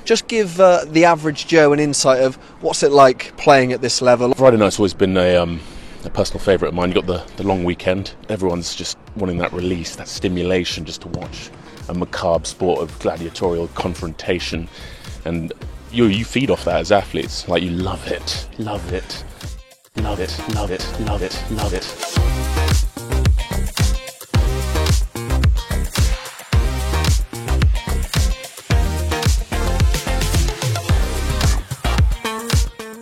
just give the average Joe an insight of what's it like playing at this level. Friday night's always been a personal favourite of mine. You've got the long weekend. Everyone's just wanting that release, that stimulation, just to watch a macabre sport of gladiatorial confrontation. And you feed off that as athletes. Like, you love it, love it, love it, love it, love it, love it.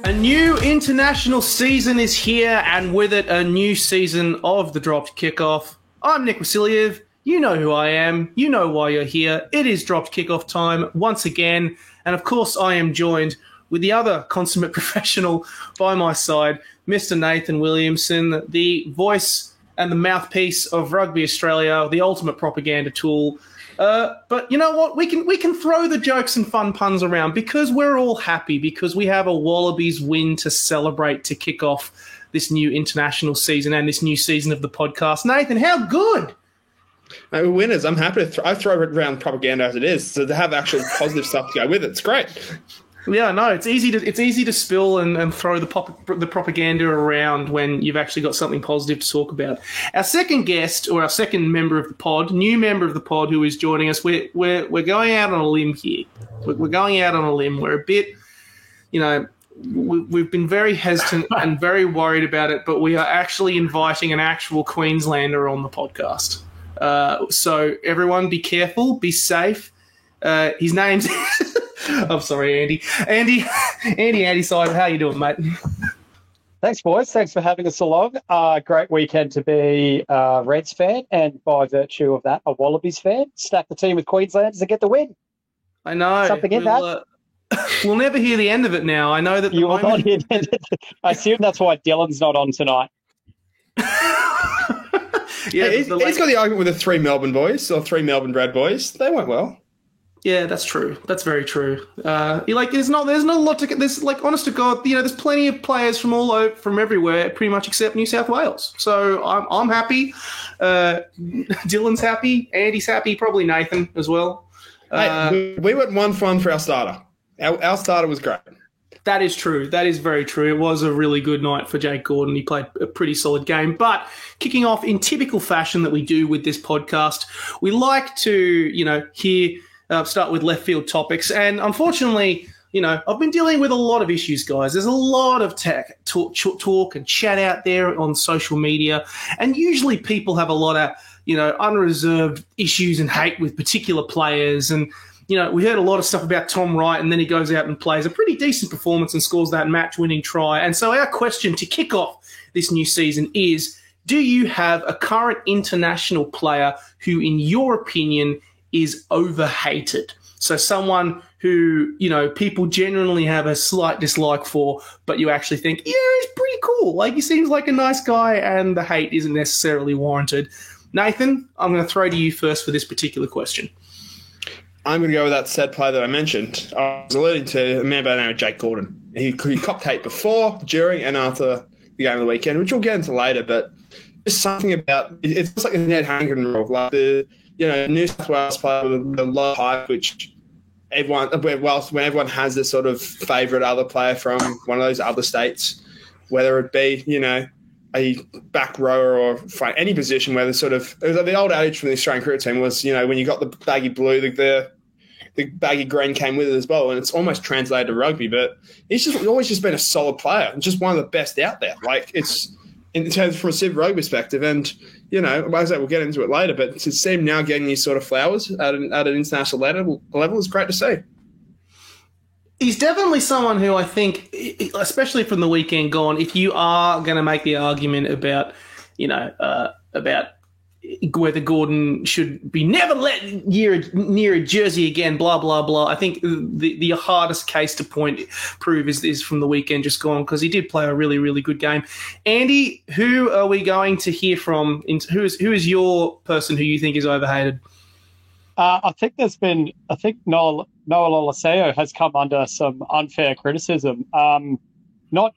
A new international season is here, and with it, a new season of the Dropped Kickoff. I'm Nick Wasiliev. You know who I am. You know why you're here. It is Dropped Kickoff time once again. And of course, I am joined with the other consummate professional by my side, Mr. Nathan Williamson, the voice and the mouthpiece of Rugby Australia, the ultimate propaganda tool. But you know what? We can throw the jokes and fun puns around because we're all happy, because we have a Wallabies win to celebrate to kick off this new international season and this new season of the podcast. Nathan, how good? We're winners. I'm happy to I throw around propaganda as it is, so to have actual positive stuff to go with it's great. Yeah, no, it's easy to spill and throw the propaganda around when you've actually got something positive to talk about. Our second guest, or our second member of the pod, new member of the pod who is joining us, we're going out on a limb here. We're going out on a limb. We're a bit, we've been very hesitant and very worried about it, but we are actually inviting an actual Queenslander on the podcast. So everyone, be careful, be safe. His name's I'm sorry, Andy. Andy Side, how you doing, mate? Thanks, boys. Thanks for having us along. Great weekend to be a Reds fan, and by virtue of that, a Wallabies fan. Stack the team with Queenslanders and get the win. I know. Something in that. We'll never hear the end of it now. I know that you will not hear the end of it. I assume that's why Dylan's not on tonight. Yeah, he's got the argument with the three Melbourne boys, or three Melbourne bred boys. They went well. Yeah, that's true. That's very true. There's not a lot to get. There's honest to God, there's plenty of players from everywhere, pretty much except New South Wales. So I'm happy. Dylan's happy. Andy's happy. Probably Nathan as well. We went 1-1 for our starter. Our starter was great. That is true. That is very true. It was a really good night for Jake Gordon. He played a pretty solid game. But kicking off in typical fashion that we do with this podcast, we like to, start with left field topics. And unfortunately, I've been dealing with a lot of issues, guys. There's a lot of talk and chat out there on social media. And usually people have a lot of, unreserved issues and hate with particular players. And, we heard a lot of stuff about Tom Wright, and then he goes out and plays a pretty decent performance and scores that match-winning try. And so our question to kick off this new season is, do you have a current international player who, in your opinion, is overhated? So someone who, people generally have a slight dislike for, but you actually think, yeah, he's pretty cool. Like, he seems like a nice guy, and the hate isn't necessarily warranted. Nathan, I'm going to throw to you first for this particular question. I'm going to go with that said player that I mentioned. I was alluding to a man by the name of Jake Gordon. He copped hate before, during, and after the game of the weekend, which we'll get into later, but just something about it's just like a Ned Hagen rule, like the New South Wales player with the low hype, which when everyone has this sort of favourite other player from one of those other states, whether it be a back rower or any position where the old adage from the Australian cricket team was when you got the baggy blue, the baggy green came with it as well, and it's almost translated to rugby. But he's always just been a solid player and just one of the best out there. Like, it's in terms from a Super Rugby perspective, and like I said, we'll get into it later. But to see him now getting these sort of flowers at an international level is great to see. He's definitely someone who I think, especially from the weekend gone, if you are going to make the argument about, about whether Gordon should be never let near a jersey again, blah, blah, blah. I think the hardest case to prove is from the weekend just gone, because he did play a really, really good game. Andy, who are we going to hear from? Who is your person who you think is overhated? I think Noah Lolesio has come under some unfair criticism. Not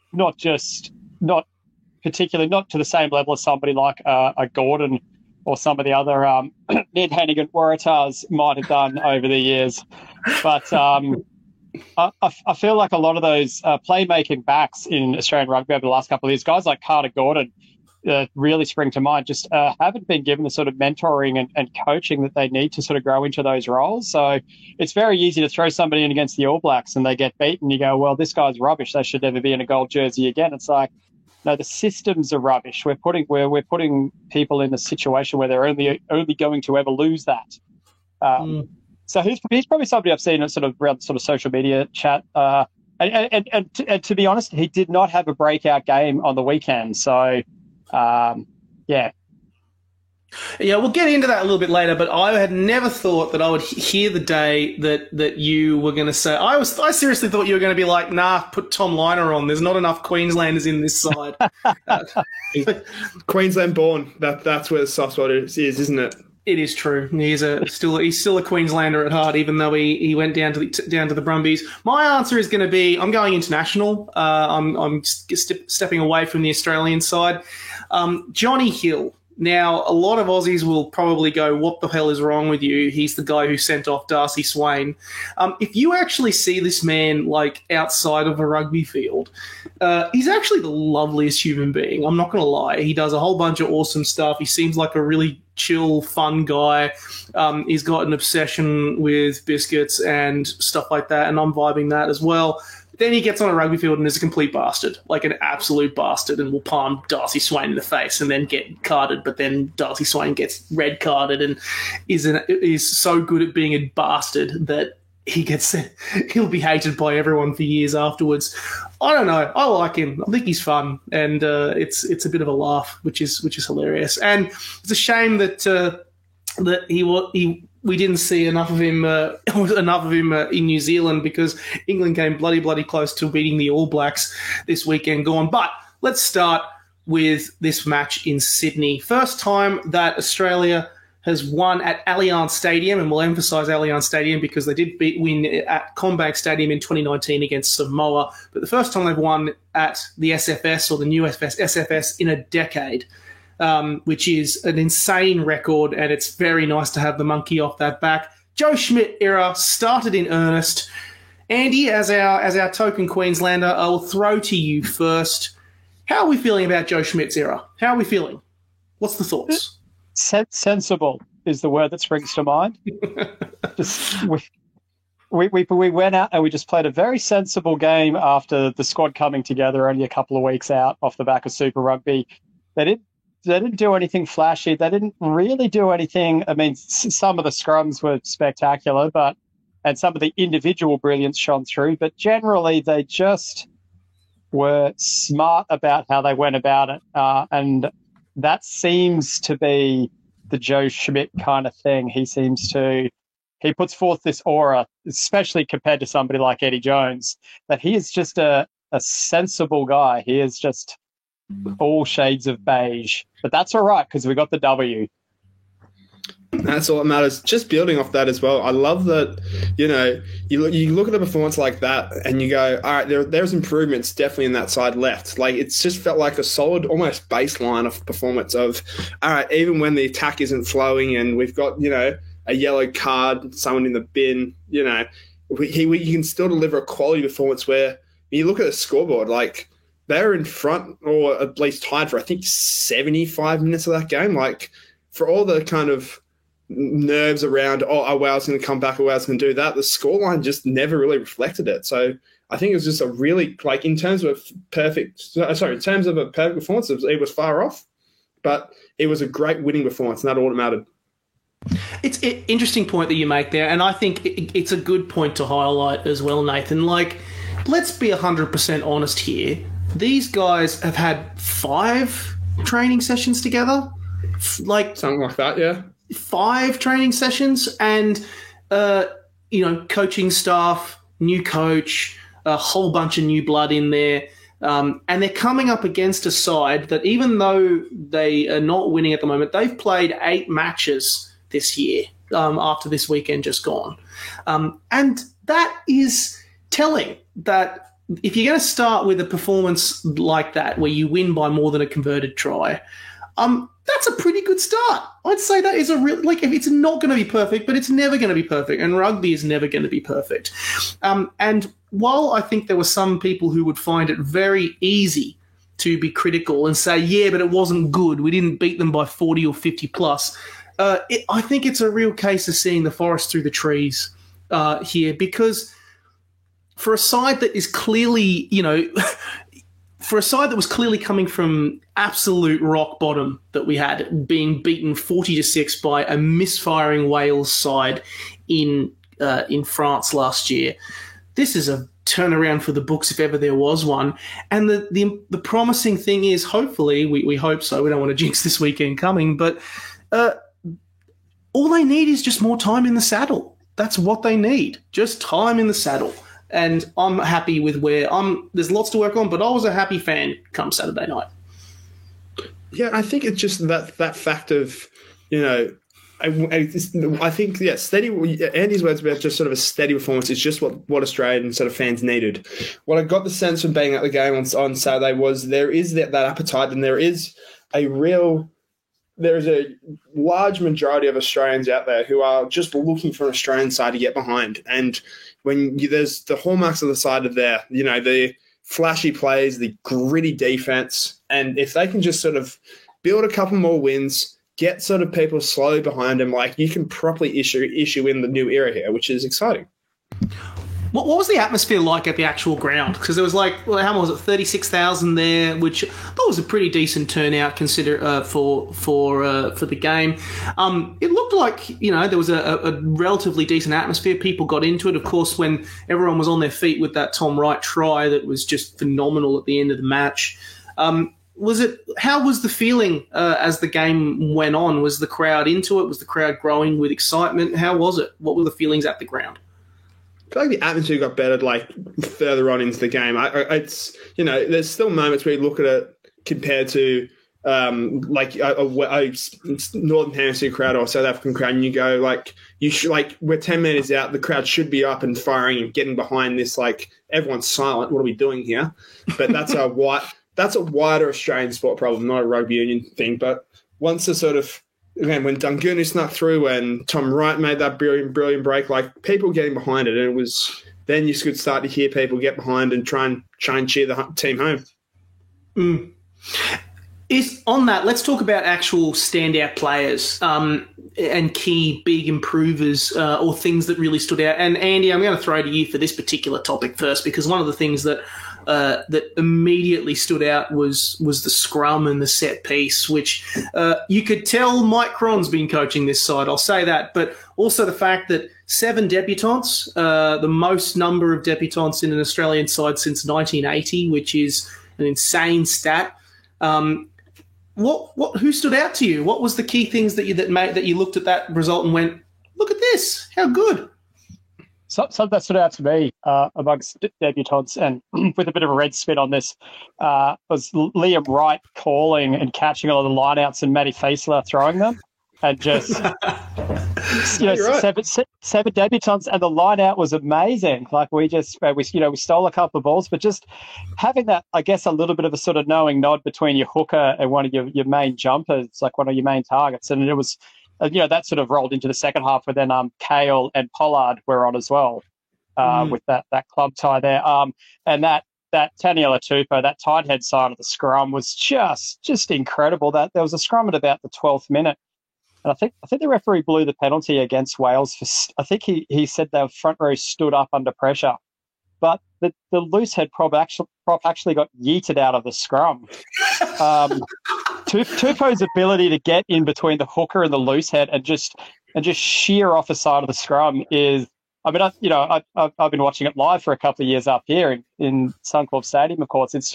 particularly, not to the same level as somebody like a Gordon or some of the other Ned Hannigan Waratahs might have done over the years. But I feel like a lot of those playmaking backs in Australian rugby over the last couple of years, guys like Carter Gordon, really spring to mind, just haven't been given the sort of mentoring and coaching that they need to sort of grow into those roles. So it's very easy to throw somebody in against the All Blacks and they get beaten. You go, well, this guy's rubbish. They should never be in a gold jersey again. It's like, no, the systems are rubbish. We're putting people in a situation where they're only going to ever lose that. So he's probably somebody I've seen sort of around sort of social media chat. And to be honest, he did not have a breakout game on the weekend. So. Yeah, we'll get into that a little bit later, but I had never thought that I would hear the day that you were going to say. I seriously thought you were going to be like, nah, put Tom Liner on. There's not enough Queenslanders in this side. Queensland born. That's where the soft spot is, isn't it? It is true. He's still a Queenslander at heart, even though he went down to the Brumbies. My answer is going to be I'm going international. I'm stepping away from the Australian side. Johnny Hill. Now, a lot of Aussies will probably go, what the hell is wrong with you? He's the guy who sent off Darcy Swain. If you actually see this man like outside of a rugby field, he's actually the loveliest human being. I'm not going to lie. He does a whole bunch of awesome stuff. He seems like a really chill, fun guy. He's got an obsession with biscuits and stuff like that, and I'm vibing that as well. Then he gets on a rugby field and is a complete bastard, like an absolute bastard, and will palm Darcy Swain in the face and then get carded. But then Darcy Swain gets red carded and is so good at being a bastard that he'll be hated by everyone for years afterwards. I don't know. I like him. I think he's fun, and it's a bit of a laugh, which is hilarious. And it's a shame that we didn't see enough of him in New Zealand, because England came bloody close to beating the All Blacks this weekend gone. But let's start with this match in Sydney. First time that Australia has won at Allianz Stadium, and we'll emphasise Allianz Stadium because they did win at CommBank Stadium in 2019 against Samoa, but the first time they've won at the SFS, or the new SFS, in a decade. Which is an insane record, and it's very nice to have the monkey off that back. Joe Schmidt era started in earnest. Andy, as our token Queenslander, I'll throw to you first. How are we feeling about Joe Schmidt's era? How are we feeling? What's the thoughts? Sensible is the word that springs to mind. We went out and we just played a very sensible game after the squad coming together only a couple of weeks out off the back of Super Rugby. They didn't do anything flashy. They didn't really do anything. I mean, some of the scrums were spectacular, and some of the individual brilliance shone through, but generally they just were smart about how they went about it. And that seems to be the Joe Schmidt kind of thing. He puts forth this aura, especially compared to somebody like Eddie Jones, that he is just a sensible guy. He is just all shades of beige, but that's all right because we got the W. That's all that matters. Just building off that as well, I love that, you look at a performance like that and you go, all right, there's improvements definitely in that side left. Like, it's just felt like a solid, almost baseline of performance of, all right, even when the attack isn't flowing and we've got, a yellow card, someone in the bin, you can still deliver a quality performance where you look at the scoreboard, like, they're in front or at least tied for, I think, 75 minutes of that game. Like, for all the kind of nerves around, Wales going to come back, Wales going to do that, the scoreline just never really reflected it. So I think it was just a really, like, in terms of a perfect performance, it was far off, but it was a great winning performance, and that all that mattered. It's an interesting point that you make there, and I think it's a good point to highlight as well, Nathan. Like, let's be 100% honest here. These guys have had 5 training sessions together. Like, something like that, yeah. 5 training sessions, and, coaching staff, new coach, a whole bunch of new blood in there. And they're coming up against a side that, even though they are not winning at the moment, they've played 8 matches this year after this weekend just gone. And that is telling that if you're going to start with a performance like that where you win by more than a converted try, That's a pretty good start. I'd say that is a real, like, if it's not going to be perfect, but it's never going to be perfect, and rugby is never going to be perfect. And while I think there were some people who would find it very easy to be critical and say, yeah, but it wasn't good, we didn't beat them by 40 or 50 plus, I think it's a real case of seeing the forest through the trees here, because for a side that is clearly, for a side that was clearly coming from absolute rock bottom that we had, being beaten 40-6 by a misfiring Wales side in France last year, this is a turnaround for the books if ever there was one. And the promising thing is, hopefully, we hope so, we don't want to jinx this weekend coming, but all they need is just more time in the saddle. That's what they need, just time in the saddle. And I'm happy with where there's lots to work on, but I was a happy fan come Saturday night. Yeah, I think it's just that fact of, I think, steady. Andy's words about just sort of a steady performance is just what Australian sort of fans needed. What I got the sense from being at the game on Saturday was there is that appetite, and there is a large majority of Australians out there who are just looking for an Australian side to get behind. And when there's the hallmarks of the side of there, the flashy plays, the gritty defense, and if they can just sort of build a couple more wins, get sort of people slowly behind them, like, you can properly issue in the new era here, which is exciting. What was the atmosphere like at the actual ground? Because there was how was it, 36,000 there, which I thought was a pretty decent turnout for the game. It looked like, there was a relatively decent atmosphere. People got into it. Of course, when everyone was on their feet with that Tom Wright try that was just phenomenal at the end of the match. How was the feeling as the game went on? Was the crowd into it? Was the crowd growing with excitement? How was it? What were the feelings at the ground? I feel like the atmosphere got better, further on into the game. It's there's still moments where you look at it compared to a Northern Hemisphere crowd or a South African crowd, and you go we're 10 minutes out, the crowd should be up and firing and getting behind this. Everyone's silent. What are we doing here? But that's a wider Australian sport problem, not a rugby union thing. But once the sort of, again, when Dungunu snuck through and Tom Wright made that brilliant break, people getting behind it, and it was then you could start to hear people get behind and try and cheer the team home. On that, let's talk about actual standout players and key big improvers or things that really stood out. And Andy, I'm going to throw to you for this particular topic first, because one of the things that immediately stood out was the scrum and the set piece, which you could tell Mike Cron's been coaching this side, I'll say that, but also the fact that 7 debutants, the most number of debutants in an Australian side since 1980, which is an insane stat. Who stood out to you? What was the key things that you looked at that result and went, look at this, how good? Something that stood out to me amongst debutants, and with a bit of a red spin on this, was Liam Wright calling and catching all the lineouts and Matty Faisler throwing them, and just right. seven debutants, and the lineout was amazing. We stole a couple of balls, but just having that, I guess, a little bit of a sort of knowing nod between your hooker and one of your main jumpers, one of your main targets, and it was. That sort of rolled into the second half where then Kale and Pollard were on as well with that club tie there. And that Taniela Tupou, that tight head side of the scrum was just incredible. That there was a scrum at about the 12th minute. And I think the referee blew the penalty against Wales. I think he said their front row stood up under pressure. But the loose head prop actually got yeeted out of the scrum. Tupou's ability to get in between the hooker and the loose head and just shear off the side of the scrum is. I mean, I've been watching it live for a couple of years up here in Suncorp Stadium. Of course, it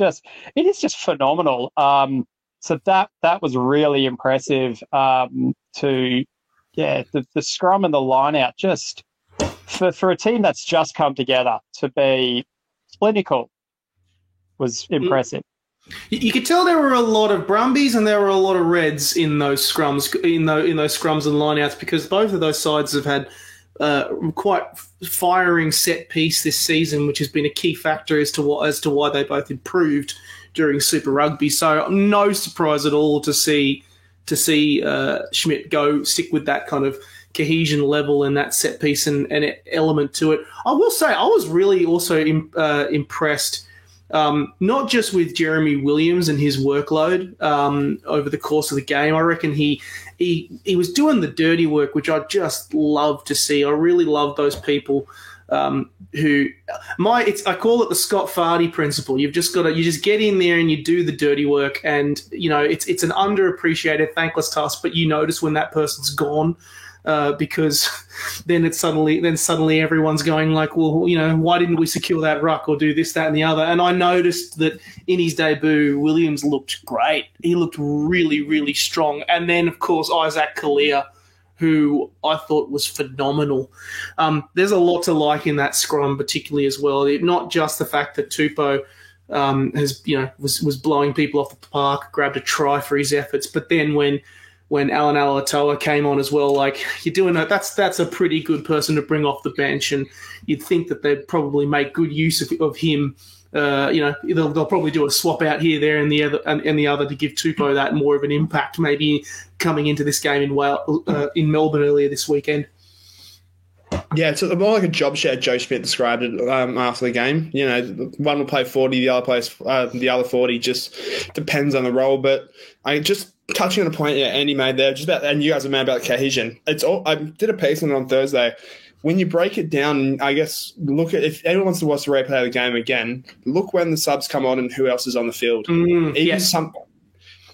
is just phenomenal. So that was really impressive. The scrum and the line out just. For a team that's just come together to be clinical was impressive. You could tell there were a lot of Brumbies and there were a lot of Reds in those scrums, in those scrums and lineouts, because both of those sides have had quite firing set piece this season, which has been a key factor as to why they both improved during Super Rugby. So no surprise at all to see to see Schmidt stick with that kind of cohesion level and that set piece and element to it. I will say I was really also impressed, not just with Jeremy Williams and his workload over the course of the game. I reckon he was doing the dirty work, which I just love to see. I really love those people I call it the Scott Fardy principle. You just get in there and you do the dirty work, and it's an underappreciated, thankless task. But you notice when that person's gone, because then suddenly everyone's going like, well, why didn't we secure that ruck or do this, that, and the other? And I noticed that in his debut, Williams looked great. He looked really, really strong. And then, of course, Isaac Kalia, who I thought was phenomenal. There's a lot to like in that scrum, particularly as well. Not just the fact that Tupou was blowing people off the park, grabbed a try for his efforts, but then when Alan Alatoa came on as well, like, you're doing that. That's a pretty good person to bring off the bench, and you'd think that they'd probably make good use of him. They'll probably do a swap out here, there, and the other to give Tupou that more of an impact, maybe coming into this game in Melbourne earlier this weekend. Yeah, it's more like a job share. Joe Schmidt described it after the game. One will play 40, the other plays the other 40. Just depends on the role. But I just touching on a point Andy made there, just about, and you guys are mad about cohesion. I did a piece on Thursday. When you break it down, I guess look at, if anyone wants to watch the replay of the game again, look when the subs come on and who else is on the field.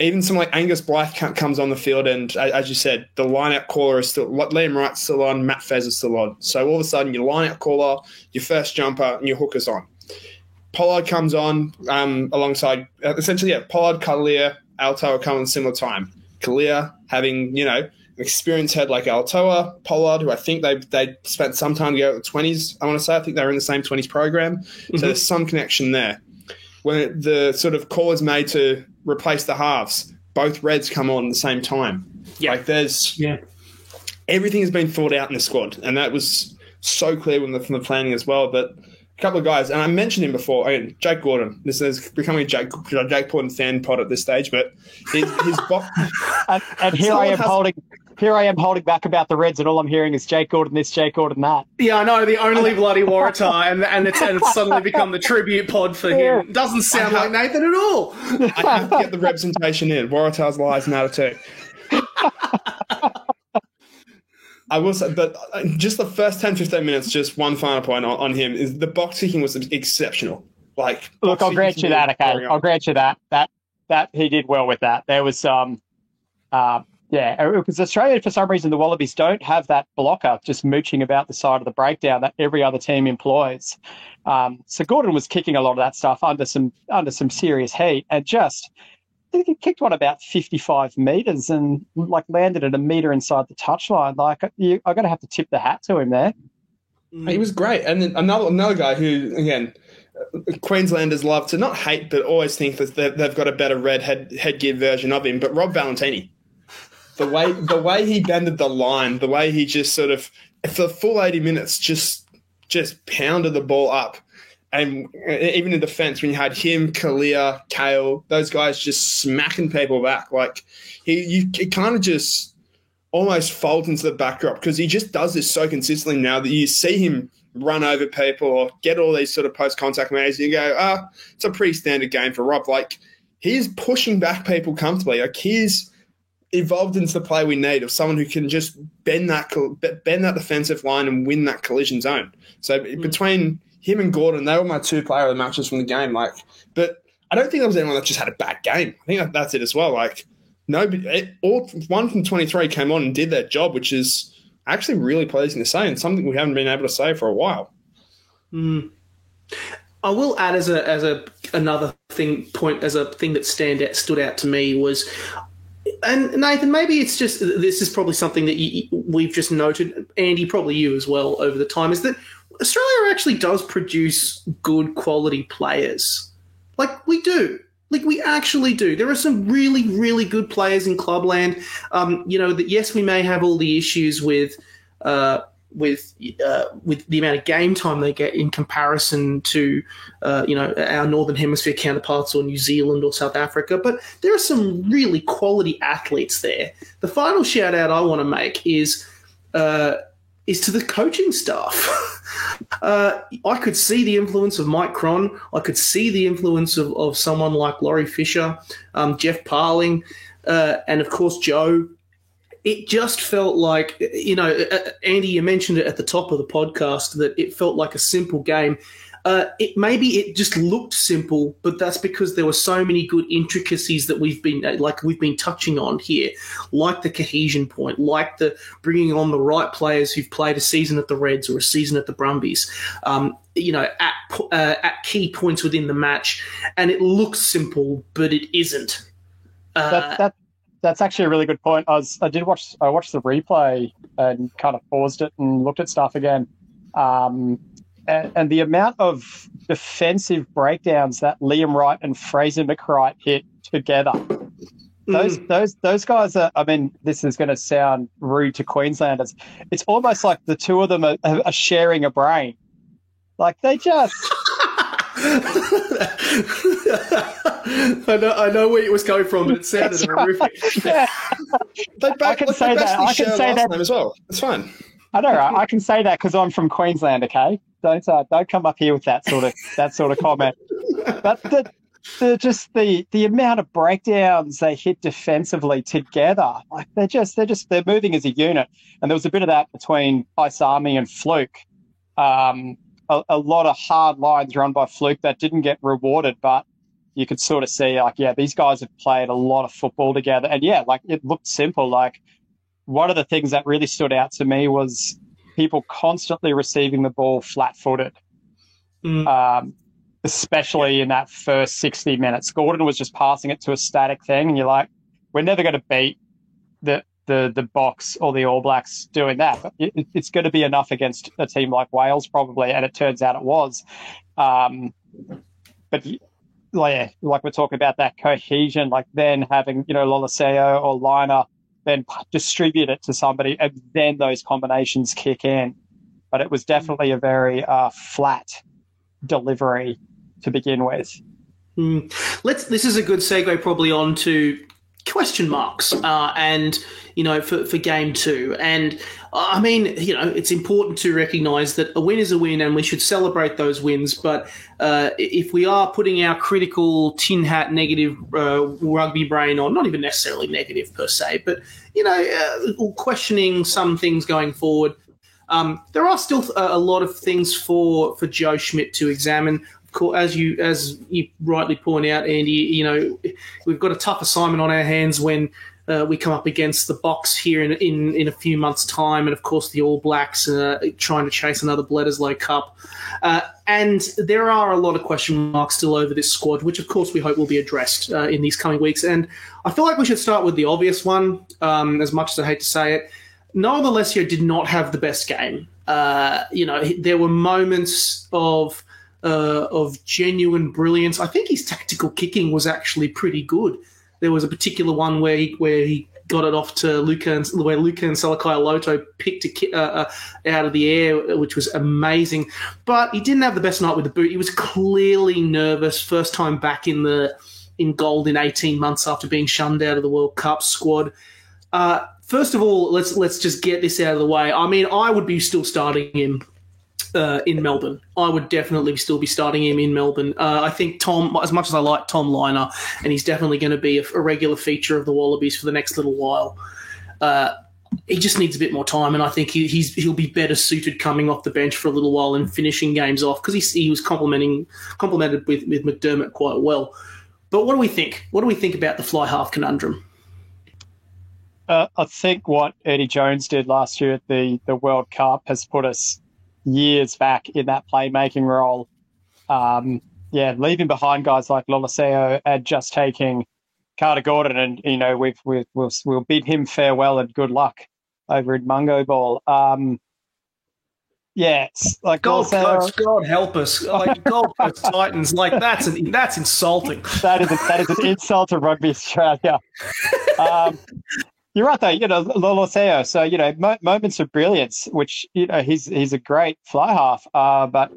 Even some like Angus Blythe comes on the field, and as you said, the line-out caller is still, Liam Wright's still on, Matt Fez is still on. So all of a sudden, your line-out caller, your first jumper, and your hooker's on. Pollard comes on alongside, Pollard, Kalia, Altoa come on similar time. Kalia having, an experienced head like Altoa, Pollard, who I think they spent some time together at the 20s, I want to say. I think they were in the same 20s program. Mm-hmm. So there's some connection there. When the sort of call is made to replace the halves, both Reds come on at the same time. Yeah. Everything has been thought out in the squad, and that was so clear from the planning as well. But a couple of guys, and I mentioned him before, Jake Gordon. This is becoming a Jake Gordon fan pod at this stage, but his box. and here I am holding back about the Reds, and all I'm hearing is Jake Gordon this, Jake Gordon that. Yeah, I know, the only bloody Waratah, and it's suddenly become the tribute pod for him. Doesn't sound like Nathan at all. I have to get the representation in. Waratah's lies matter too. I will say, but just the first 10, 15 minutes, just one final point on him, is the box kicking was exceptional. Look, I'll grant you that, okay? I'll grant you that he did well with that. There was because Australia, for some reason, the Wallabies don't have that blocker just mooching about the side of the breakdown that every other team employs. So Gordon was kicking a lot of that stuff under some serious heat, and I think he kicked one about 55 metres and landed at a metre inside the touchline. I got to have to tip the hat to him there. He was great. And then another guy who, again, Queenslanders love to not hate but always think that they've got a better red headgear version of him, but Rob Valentini. The way he bended the line, the way he just sort of, for the full 80 minutes, just pounded the ball up. And even in defence, when you had him, Kalia, Kale, those guys just smacking people back, he kind of just almost folds into the backdrop because he just does this so consistently now that you see him run over people or get all these sort of post-contact measures. You go, it's a pretty standard game for Rob. He's pushing back people comfortably. He's evolved into the play we need of someone who can just bend that defensive line and win that collision zone. So between him and Gordon, they were my two player of the matches from the game. But I don't think there was anyone that just had a bad game. I think that's it as well. One from 23 came on and did their job, which is actually really pleasing to say and something we haven't been able to say for a while. I will add as another thing that stood out to me was, and Nathan, maybe it's just, this is probably something that we've just noted, Andy, probably you as well over the time, is that Australia actually does produce good quality players. We do. We actually do. There are some really, really good players in clubland. That yes, we may have all the issues with, with the amount of game time they get in comparison to our Northern Hemisphere counterparts or New Zealand or South Africa. But there are some really quality athletes there. The final shout out I want to make is to the coaching staff. I could see the influence of Mike Cron. I could see the influence of someone like Laurie Fisher, Jeff Parling, and of course Joe. It just felt like, Andy, you mentioned it at the top of the podcast, that it felt like a simple game. It just looked simple, but that's because there were so many good intricacies that we've been touching on here, like the cohesion point, like the bringing on the right players who've played a season at the Reds or a season at the Brumbies, at key points within the match. And it looks simple, but it isn't. That's actually a really good point. I watched the replay and kind of paused it and looked at stuff again. And the amount of defensive breakdowns that Liam Wright and Fraser McWright hit together, those guys are, I mean, this is going to sound rude to Queenslanders. It's almost like the two of them are sharing a brain. Like they just... I know where it was coming from, but it sounded horrific. I can say that as well. It's fine. I know, right? I can say that because I'm from Queensland. Okay, don't come up here with that sort of comment. But the amount of breakdowns they hit defensively together, like they're moving as a unit. And there was a bit of that between Paisami and Fluke. A lot of hard lines run by Fluke that didn't get rewarded, but you could sort of see, like, yeah, these guys have played a lot of football together. And, yeah, like, it looked simple. Like, one of the things that really stood out to me was people constantly receiving the ball flat-footed, especially in that first 60 minutes. Gordon was just passing it to a static thing, and you're like, we're never going to beat the Box or the All Blacks doing that. But it's going to be enough against a team like Wales probably, and it turns out it was. But like we're talking about that cohesion, like then having, Loliseo or Liner then distribute it to somebody, and then those combinations kick in. But it was definitely a very flat delivery to begin with. This is a good segue probably on to question marks for game 2. And I mean, it's important to recognise that a win is a win and we should celebrate those wins. But if we are putting our critical tin hat negative rugby brain on, not even necessarily negative per se, but, questioning some things going forward, there are still a lot of things for Joe Schmidt to examine. As you rightly point out, Andy, we've got a tough assignment on our hands when we come up against the Box here in a few months' time, and of course the All Blacks trying to chase another Bledisloe Cup. And there are a lot of question marks still over this squad, which of course we hope will be addressed in these coming weeks. And I feel like we should start with the obvious one, as much as I hate to say it. Noah Lolesio did not have the best game. There were moments of genuine brilliance. I think his tactical kicking was actually pretty good. There was a particular one where he got it off to Luka and Salakai-Loto picked a kick out of the air, which was amazing. But he didn't have the best night with the boot. He was clearly nervous. First time back in gold in 18 months after being shunned out of the World Cup squad. First of all, let's just get this out of the way. I mean, I would be still starting him in Melbourne. I would definitely still be starting him in Melbourne. I think Tom, as much as I like Tom Liner, and he's definitely going to be a regular feature of the Wallabies for the next little while, he just needs a bit more time, and I think he'll be better suited coming off the bench for a little while and finishing games off, because he was complimented with McDermott quite well. But what do we think? What do we think about the fly half conundrum? I think what Eddie Jones did last year at the World Cup has put us years back in that playmaking role. Leaving behind guys like Loliseo and just taking Carter Gordon, and we'll bid him farewell and good luck over in Mungo Ball. It's like Gold Coast, God help us! Like Gold Coast Titans, like that's insulting. That is an insult to Rugby Australia. You're right, though. Loloseo. So, moments of brilliance, which, he's a great fly half. But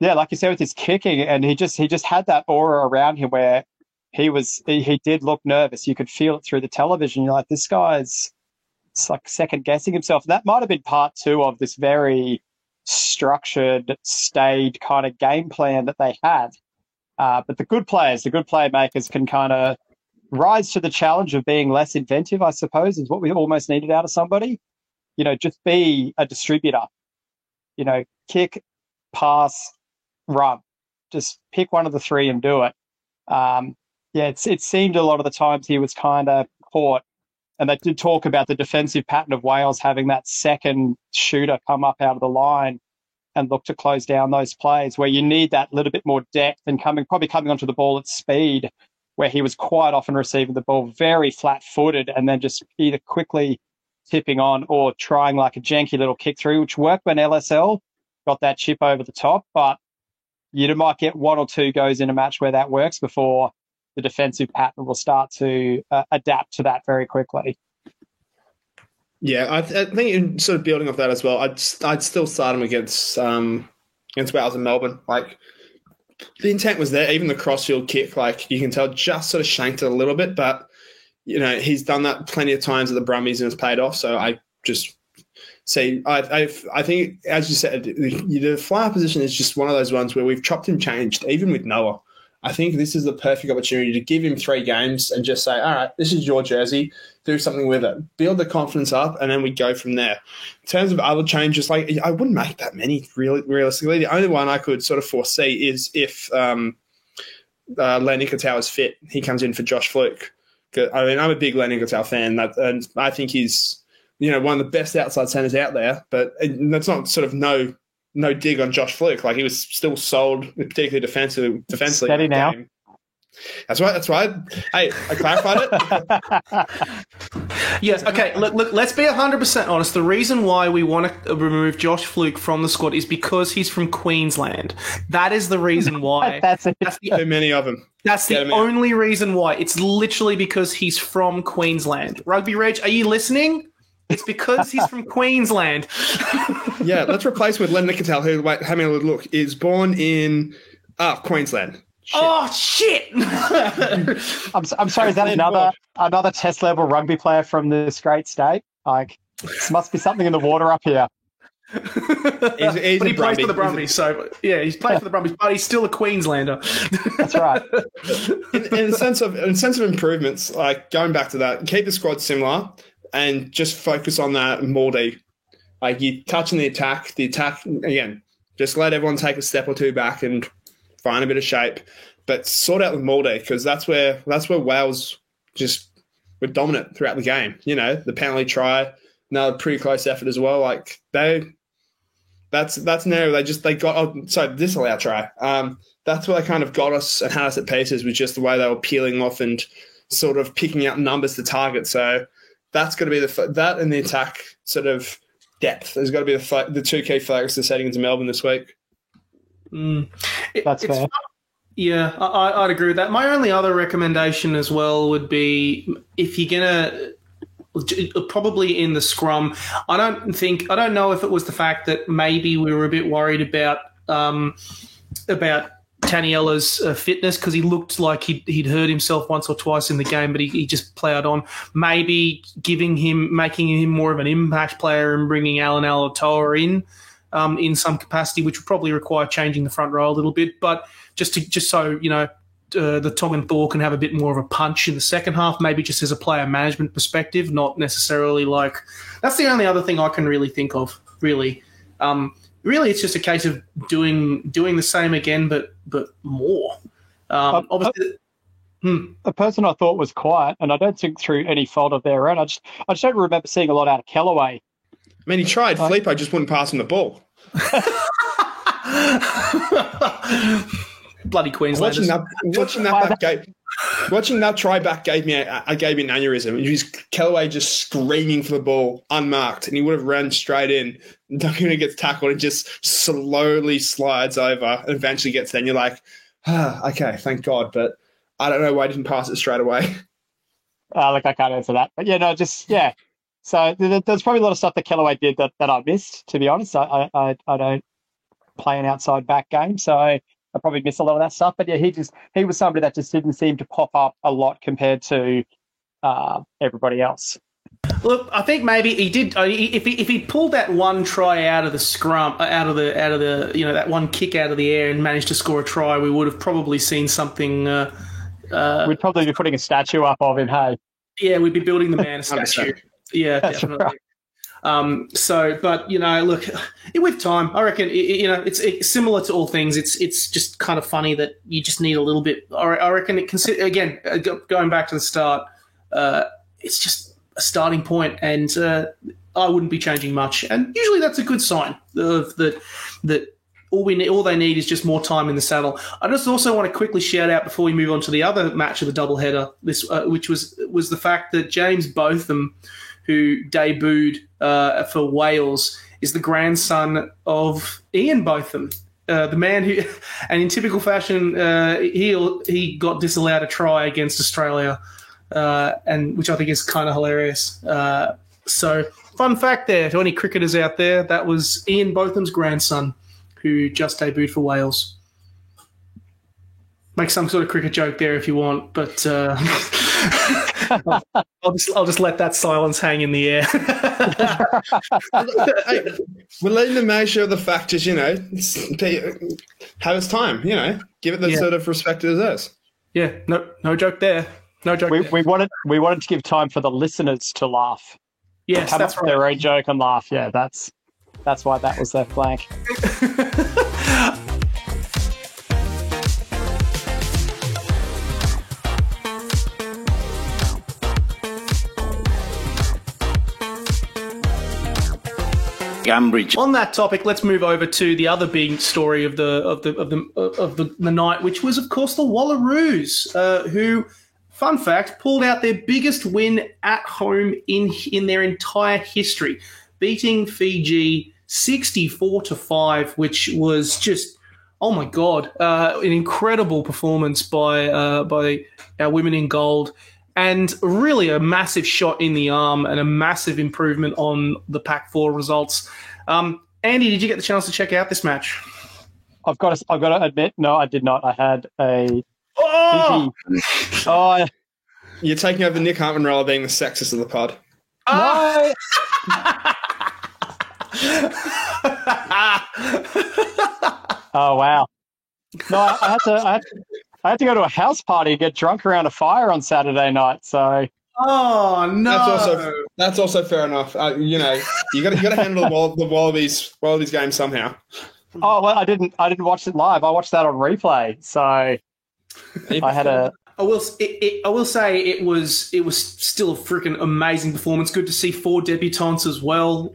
yeah, like you said, with his kicking, and he just had that aura around him where he did look nervous. You could feel it through the television. You're like, this guy's, it's like second guessing himself. And that might have been part two of this very structured, stayed kind of game plan that they had. But the good playmakers can kind of rise to the challenge of being less inventive, I suppose, is what we almost needed out of somebody. Just be a distributor. Kick, pass, run. Just pick one of the three and do it. It seemed a lot of the times he was kind of caught. And they did talk about the defensive pattern of Wales having that second shooter come up out of the line and look to close down those plays where you need that little bit more depth and probably coming onto the ball at speed, where he was quite often receiving the ball very flat-footed and then just either quickly tipping on or trying like a janky little kick through, which worked when LSL got that chip over the top. But you might get one or two goes in a match where that works before the defensive pattern will start to adapt to that very quickly. Yeah, I think in sort of building off that as well, I'd still start him against Wales and Melbourne. Like, the intent was there. Even the crossfield kick, like, you can tell, just sort of shanked it a little bit, but he's done that plenty of times at the Brumbies and it's paid off. So I just say I think, as you said, the flyer position is just one of those ones where we've chopped and changed, even with Noah. I think this is the perfect opportunity to give him 3 games and just say, all right, this is your jersey, do something with it, build the confidence up, and then we go from there. In terms of other changes, like, I wouldn't make that many, realistically. The only one I could sort of foresee is if Len Nikotau is fit, he comes in for Josh Fluke. I mean, I'm a big Len Nikotau fan, and I think he's one of the best outside centres out there, but that's not sort of no dig on Josh Fluke. Like, he was still sold, particularly defensively. Steady now. Game. That's right. Hey, I clarified it. Yes, okay, look, let's be 100% honest. The reason why we want to remove Josh Fluke from the squad is because he's from Queensland. That is the reason why. That's too many of them. That's the only reason why. It's literally because he's from Queensland. Rugby Reg, are you listening? It's because he's from Queensland. Yeah, let's replace with Len Nikotau, who, having a look, is born in Queensland. Shit. Oh, shit! I'm sorry, is that another test level rugby player from this great state? Like, this must be something in the water up here. But he plays for the Brumbies, so yeah, he's played for the Brumbies, but he's still a Queenslander. That's right. In sense of improvements, like, going back to that, keep the squad similar and just focus on that Mordy. Like, you touching the attack again, just let everyone take a step or two back and find a bit of shape, but sort out the Mordy, because that's where Wales just were dominant throughout the game. The penalty try, another pretty close effort as well. Like, that's an area they got. Disallowed try. That's where they kind of got us and had us at pieces, with just the way they were peeling off and sort of picking out numbers to target. So that's got to be that and the attack sort of depth. There's got to be the 2 key focuses heading into Melbourne this week. That's fair. Yeah, I'd agree with that. My only other recommendation as well would be, if you're going to, probably in the scrum, I don't know if it was the fact that maybe we were a bit worried about Taniella's fitness, because he looked like he'd hurt himself once or twice in the game, but he just plowed on. Maybe making him more of an impact player and bringing Alan Alatoa in some capacity, which would probably require changing the front row a little bit, but just so the Tongan Thor can have a bit more of a punch in the second half, maybe just as a player management perspective, not necessarily like. That's the only other thing I can really think of. Really, it's just a case of doing the same again, but more. Obviously. A person I thought was quiet, and I don't think through any fault of their own. I just don't remember seeing a lot out of Kellaway. I mean, he tried. Filippo just wouldn't pass him the ball. Bloody Queenslanders. Watching that try back gave me an aneurysm. It was Kellaway just screaming for the ball, unmarked, and he would have run straight in. Duncan gets tackled and just slowly slides over and eventually gets there. And you're like, okay, thank God. But I don't know why he didn't pass it straight away. Like I can't answer that, but yeah, no, just yeah. So there's probably a lot of stuff that Kellaway did that I missed. To be honest, I don't play an outside back game, so I probably missed a lot of that stuff. But yeah, he was somebody that just didn't seem to pop up a lot compared to everybody else. Look, I think maybe he did. If he pulled that one try out of the scrum, out of the that one kick out of the air and managed to score a try, we would have probably seen something. We'd probably be putting a statue up of him. Hey, yeah, we'd be building the man a statue. Yeah, that's definitely. Right. But look, with time, I reckon it's similar to all things. It's just kind of funny that you just need a little bit. I reckon again going back to the start. It's just a starting point, and I wouldn't be changing much. And usually that's a good sign of that all they need is just more time in the saddle. I just also want to quickly shout out before we move on to the other match of the doubleheader, which was the fact that James Botham, who debuted for Wales, is the grandson of Ian Botham. The man who, and in typical fashion, he got disallowed a try against Australia, and which I think is kind of hilarious. So, fun fact there to any cricketers out there, that was Ian Botham's grandson who just debuted for Wales. Make some sort of cricket joke there if you want, but I'll just let that silence hang in the air. Hey, we're letting the man show the fact is, have its time, give it the sort of respect it deserves. Yeah, no joke there. No joke. We wanted to give time for the listeners to laugh. Yes, come that's up with right. their own joke and laugh. Yeah, that's why that was their flank. Gambridge. On that topic, let's move over to the other big story of the night, which was, of course, the Wallaroos, who, fun fact, pulled out their biggest win at home in their entire history, beating Fiji 64-5, which was just, oh my god, an incredible performance by our women in gold. And really a massive shot in the arm and a massive improvement on the Pac-4 results. Andy, did you get the chance to check out this match? I've got to admit, no, I did not. I had a... You're taking over Nick Hartman role of being the sexist of the pod. No! Oh, wow. No, I had to go to a house party and get drunk around a fire on Saturday night. So, oh no, that's also fair enough. You got to handle the Wallabies game somehow. Oh well, I didn't watch it live. I watched that on replay. So, I had a. I will say it was still a freaking amazing performance. Good to see 4 debutantes as well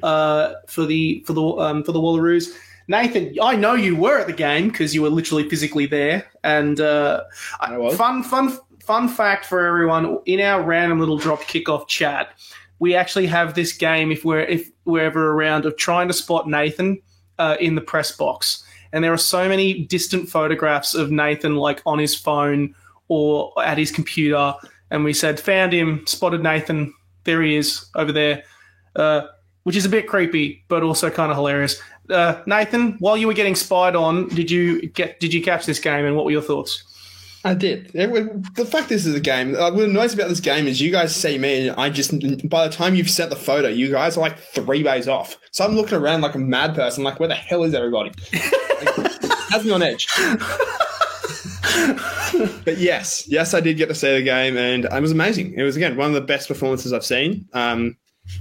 for the Wallaroos. Nathan, I know you were at the game because you were literally physically there. And fun fact for everyone, in our random little drop kickoff chat, we actually have this game, if we're ever around, of trying to spot Nathan in the press box. And there are so many distant photographs of Nathan like on his phone or at his computer. And we said, found him, spotted Nathan, there he is over there, which is a bit creepy, but also kind of hilarious. Nathan, while you were getting spied on, did you catch this game, and what were your thoughts? I did. The fact is a game. What annoys about this game is you guys see me, and by the time you've sent the photo, you guys are like 3 days off. So I'm looking around like a mad person, like, where the hell is everybody? Has me on edge. But yes, I did get to see the game, and it was amazing. It was, again, one of the best performances I've seen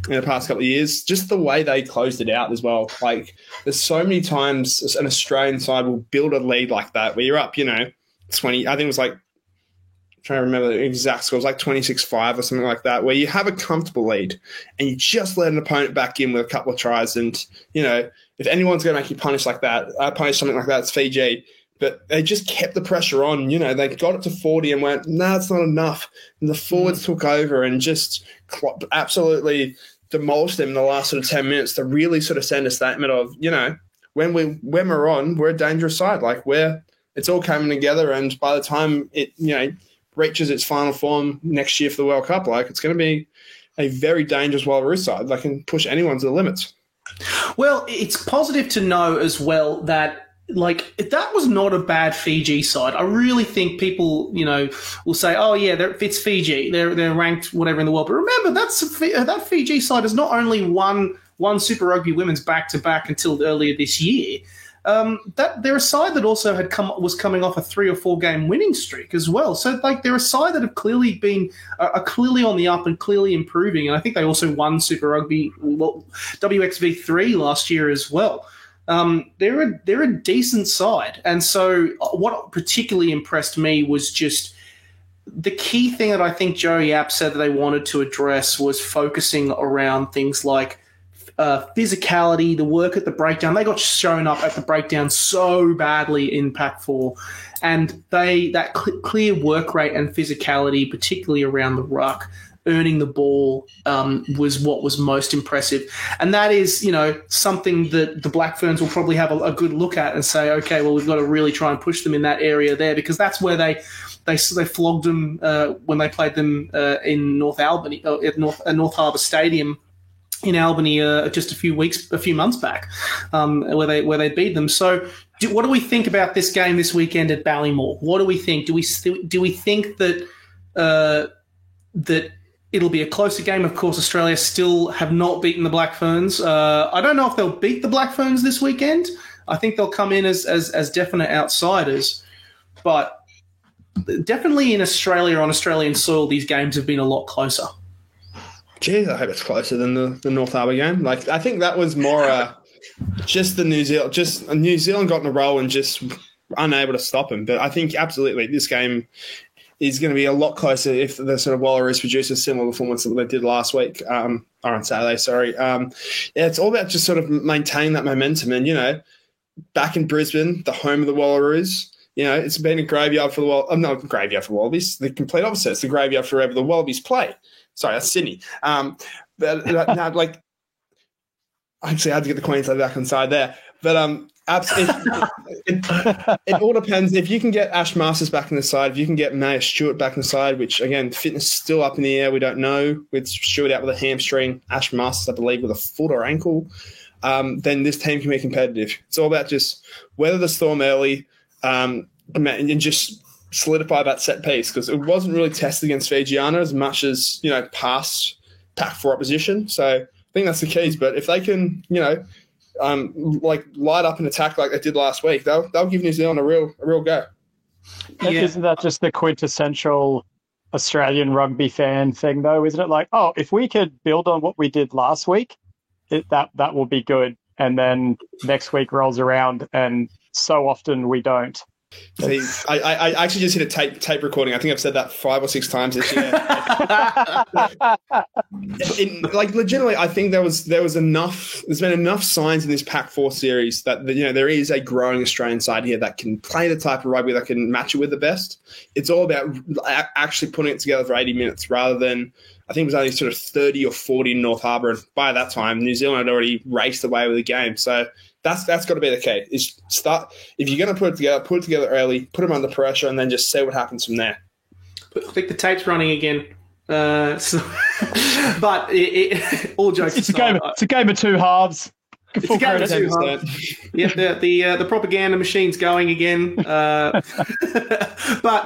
in the past couple of years. Just the way they closed it out as well. Like, there's so many times an Australian side will build a lead like that, where you're up, 20, I think it was like, I'm trying to remember the exact score, it was like 26-5 or something like that, where you have a comfortable lead and you just let an opponent back in with a couple of tries. And, if anyone's going to make you punish something like that, it's Fiji. But they just kept the pressure on. They got it to 40 and went, no, it's not enough. And the forwards took over and just absolutely demolished them in the last sort of 10 minutes to really sort of send a statement of, when we're on, we're a dangerous side. Like, it's all coming together. And by the time reaches its final form next year for the World Cup, like, it's going to be a very dangerous Wallaroos side that can push anyone to the limits. Well, it's positive to know as well that that was not a bad Fiji side. I really think people, will say, "Oh yeah, it's Fiji. They're ranked whatever in the world." But remember, that Fiji side has not only won Super Rugby Women's back-to-back until earlier this year. That they're a side that also was coming off a 3 or 4 game winning streak as well. So they're a side that have clearly been are clearly on the up and clearly improving. And I think they also won Super Rugby WXV3 last year as well. They're a decent side. And so what particularly impressed me was just the key thing that I think Joey App said that they wanted to address was focusing around things like physicality, the work at the breakdown. They got shown up at the breakdown so badly in Pac 4, and that clear work rate and physicality, particularly around the ruck, earning the ball, was what was most impressive. And that is, something that the Black Ferns will probably have a good look at and say, okay, well, we've got to really try and push them in that area there, because that's where they flogged them when they played them in North Albany, at North Harbour Stadium in Albany just a few months back, where they beat them. So what do we think about this game this weekend at Ballymore? What do we think? Do we think that that it'll be a closer game? Of course, Australia still have not beaten the Black Ferns. I don't know if they'll beat the Black Ferns this weekend. I think they'll come in as definite outsiders, but definitely in Australia, on Australian soil, these games have been a lot closer. Geez, I hope it's closer than the North Harbour game. Like, I think that was more just New Zealand got in a roll and just unable to stop them. But I think absolutely this game is going to be a lot closer if the sort of Wallaroos produce a similar performance that they did last week, or on Saturday, sorry. It's all about just sort of maintaining that momentum. And, back in Brisbane, the home of the Wallaroos, it's been a graveyard for the not graveyard for Wallabies, the complete opposite. It's the graveyard for wherever the Wallabies play. Sorry, that's Sydney. But now, like, actually, I had to get the Queensland back inside there. But it all depends. If you can get Ash Masters back in the side, if you can get Maya Stewart back in the side, which, again, fitness is still up in the air. We don't know. With Stewart out with a hamstring, Ash Masters, I believe, with a foot or ankle, then this team can be competitive. It's all about just weather the storm early and just solidify that set piece, because it wasn't really tested against Fijiana as much as, past Pac 4 opposition. So I think that's the keys. But if they can, light up and attack like they did last week, they'll give New Zealand a real go. Yeah. Isn't that just the quintessential Australian rugby fan thing, though? Isn't it like, if we could build on what we did last week, that will be good. And then next week rolls around and so often we don't. See, I actually just hit a tape recording. I think I've said that 5 or 6 times this year. Legitimately, I think there was enough. There's been enough signs in this Pac 4 series that there is a growing Australian side here that can play the type of rugby that can match it with the best. It's all about actually putting it together for 80 minutes rather than, I think it was only sort of 30 or 40 in North Harbour. And by that time, New Zealand had already raced away with the game. So that's got to be the key. Is start, if you're going to put it together early, put them under pressure, and then just see what happens from there. I think the tape's running again. But all jokes aside, it's a game of two halves. It's a game of two halves. Yeah, the propaganda machine's going again. But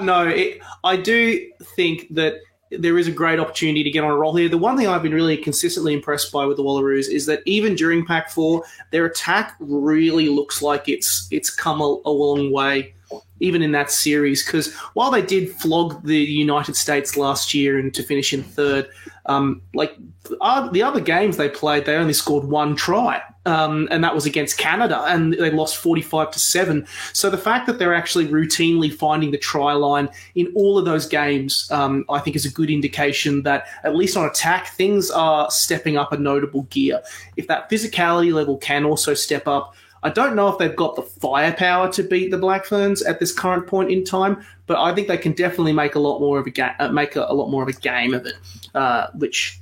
no, I do think that there is a great opportunity to get on a roll here. The one thing I've been really consistently impressed by with the Wallaroos is that even during Pac 4, their attack really looks like it's come a long way, even in that series. Because while they did flog the United States last year and to finish in third, the other games they played, they only scored 1 try. And that was against Canada, and they lost 45-7. So the fact that they're actually routinely finding the try line in all of those games, I think is a good indication that, at least on attack, things are stepping up a notable gear. If that physicality level can also step up, I don't know if they've got the firepower to beat the Black Ferns at this current point in time, but I think they can definitely make a lot more of a game of it, which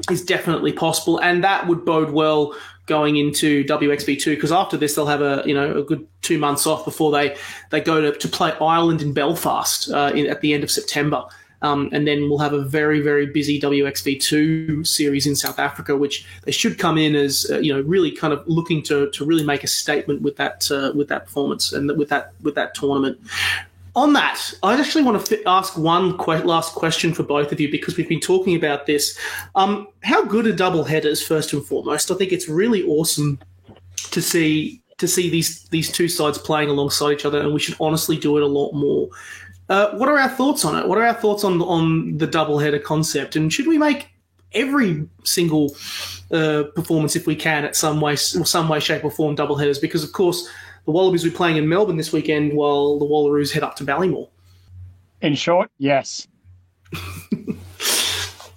is definitely possible, and that would bode well going into WXV2, because after this they'll have a good 2 months off before they go to play Ireland in Belfast at the end of September. And then we'll have a very, very busy WXV2 series in South Africa, which they should come in as really kind of looking to really make a statement with that performance and with that tournament. On that, I actually want to ask one last question for both of you, because we've been talking about this. How good are double headers, first and foremost? I think it's really awesome to see these two sides playing alongside each other, and we should honestly do it a lot more. What are our thoughts on it? What are our thoughts on the doubleheader concept? And should we make every single performance, if we can, at some way, shape or form, doubleheaders? Because, of course, the Wallabies will be playing in Melbourne this weekend while the Wallaroos head up to Ballymore. In short, yes.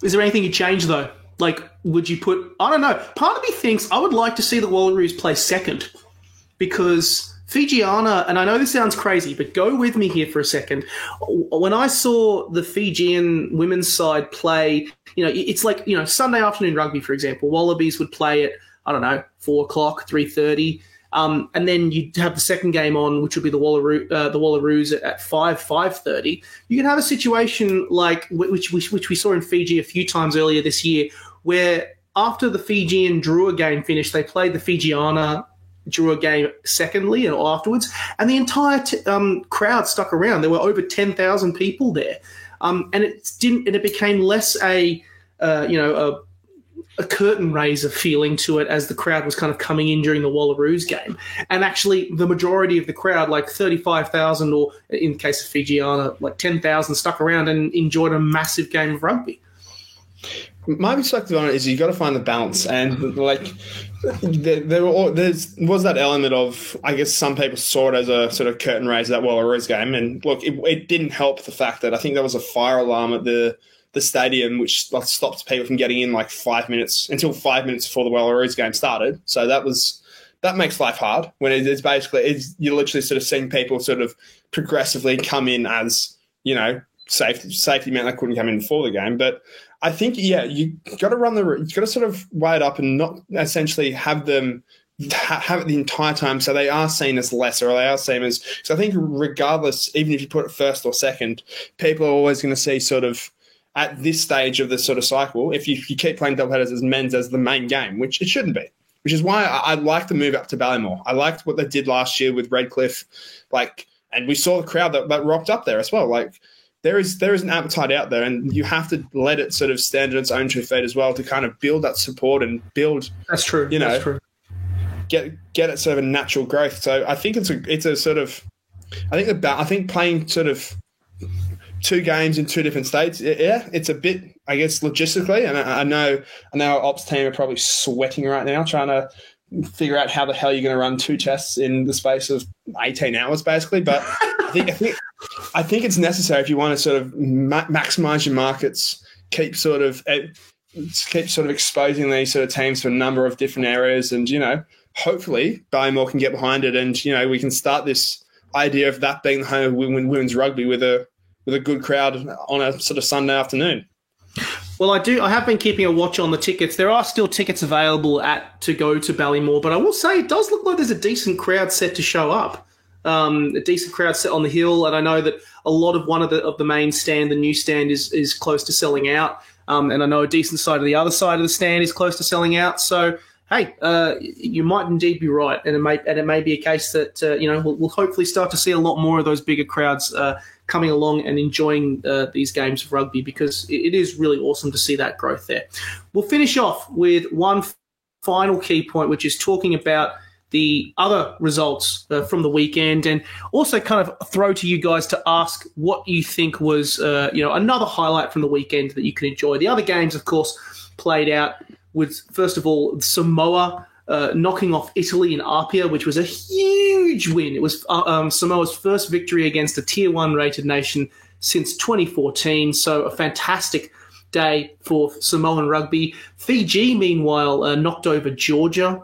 Is there anything you change, though? Like, would you put... I don't know. Part of me thinks I would like to see the Wallaroos play second, because... Fijiana, and I know this sounds crazy, but go with me here for a second. When I saw the Fijian women's side play, it's like, Sunday afternoon rugby, for example. Wallabies would play at, 4 o'clock, 3:30. And then you'd have the second game on, which would be the Wallaroos at 5:30. You could have a situation like which we saw in Fiji a few times earlier this year, where after the Fijian Drua game finished, they played the Fijiana Drua game secondly and afterwards, and the entire crowd stuck around. There were over 10,000 people there, and it became less a curtain raiser feeling to it as the crowd was kind of coming in during the Wallaroos game, and actually the majority of the crowd, like 35,000, or in the case of Fijiana, like 10,000, stuck around and enjoyed a massive game of rugby. My perspective on it is you've got to find the balance, and like there was that element of, I guess some people saw it as a sort of curtain raiser, that Wallaroos game, and look, it didn't help the fact that I think there was a fire alarm at the stadium which stopped people from getting in like 5 minutes before the Wallaroos game started. So that makes life hard when you're literally sort of seeing people sort of progressively come in as, safety meant they couldn't come in before the game, but. I think, you got to sort of weigh it up and not essentially have them have it the entire time, so they are seen as lesser, or they are seen as. So I think regardless, even if you put it first or second, people are always going to see sort of at this stage of the sort of cycle. If you keep playing doubleheaders as men's as the main game, which it shouldn't be, which is why I like the move up to Ballymore. I liked what they did last year with Redcliffe, and we saw the crowd that rocked up there as well, There is an appetite out there, and you have to let it sort of stand on its own 2 feet as well to kind of build that support and build. That's true. That's true. Get it sort of a natural growth. So I think it's a sort of, I think playing sort of 2 games in 2 different states, it's a bit, I guess, logistically, and I know our ops team are probably sweating right now trying to figure out how the hell you're going to run 2 tests in the space of 18 hours, basically. But I think it's necessary if you want to sort of maximize your markets, keep sort of exposing these sort of teams to a number of different areas, and hopefully Ballymore can get behind it, and we can start this idea of that being the home of women's rugby with a good crowd on a sort of Sunday afternoon. Well, I have been keeping a watch on the tickets. There are still tickets available to go to Ballymore, but I will say it does look like there's a decent crowd set to show up. A decent crowd set on the hill, and I know that a lot of one of the main stand, the new stand, is close to selling out. And I know a decent side of the other side of the stand is close to selling out. So, hey, you might indeed be right, and it may be a case that we'll hopefully start to see a lot more of those bigger crowds coming along and enjoying these games of rugby, because it is really awesome to see that growth there. We'll finish off with one final key point, which is talking about the other results from the weekend, and also kind of throw to you guys to ask what you think was another highlight from the weekend that you can enjoy. The other games, of course, played out with, first of all, Samoa knocking off Italy in Apia, which was a huge win. It was Samoa's first victory against a Tier 1 rated nation since 2014, so a fantastic day for Samoan rugby. Fiji, meanwhile, knocked over Georgia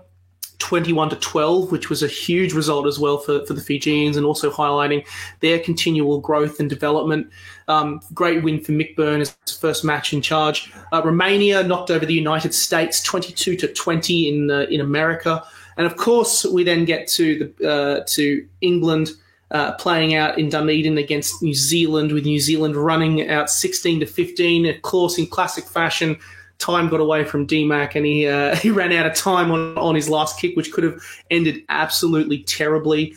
21-12, which was a huge result as well for the Fijians, and also highlighting their continual growth and development. Great win for Mick Byrne as his first match in charge. Romania knocked over the United States 22-20 in America. And of course, we then get to England playing out in Dunedin against New Zealand, with New Zealand running out 16-15. Of course, in classic fashion, time got away from DMAC, and he ran out of time on his last kick, which could have ended absolutely terribly.